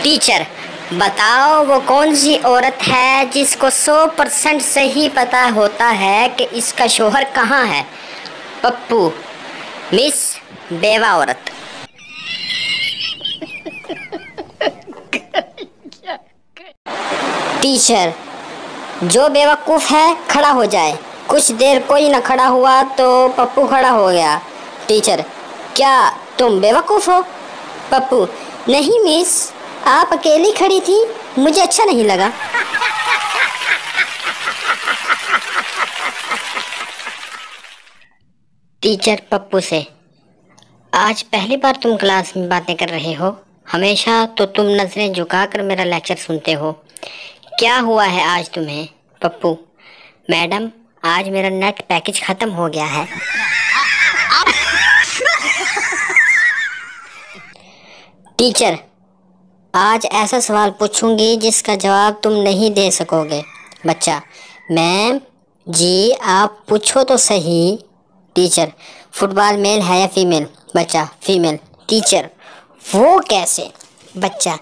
Teacher, बताओ वो कौन सी औरत है जिसको 100% सही पता होता है कि इसका शोहर कहाँ है? पप्पू। मिस, बेवा औरत। टीचर, जो बेवकूफ़ है खड़ा हो जाए। कुछ देर कोई न खड़ा हुआ तो पप्पू खड़ा हो गया। टीचर, क्या तुम बेवकूफ़ हो? पप्पू, नहीं मिस, आप अकेली खड़ी थी, मुझे अच्छा नहीं लगा। टीचर पप्पू से, आज पहली बार तुम क्लास में बातें कर रहे हो। हमेशा तो तुम नजरें झुकाकर मेरा लेक्चर सुनते हो। क्या हुआ है आज तुम्हें? पप्पू, मैडम, आज मेरा नेट पैकेज खत्म हो गया है। टीचर, आज ऐसा सवाल पूछूंगी जिसका जवाब तुम नहीं दे सकोगे। बच्चा, मैम जी आप पूछो तो सही। टीचर, फुटबॉल मेल है या फीमेल? बच्चा, फीमेल। टीचर, वो कैसे? बच्चा,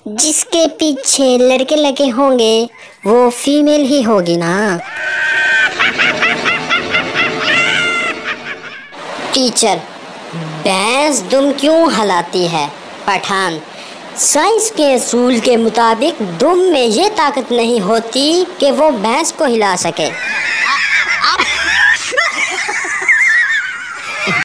जिसके पीछे लड़के लगे होंगे वो फीमेल ही होगी ना। टीचर, भैंस दुम क्यों हलाती है? पठान, साइंस के असूल के मुताबिक दुम में ये ताकत नहीं होती कि वो भैंस को हिला सके।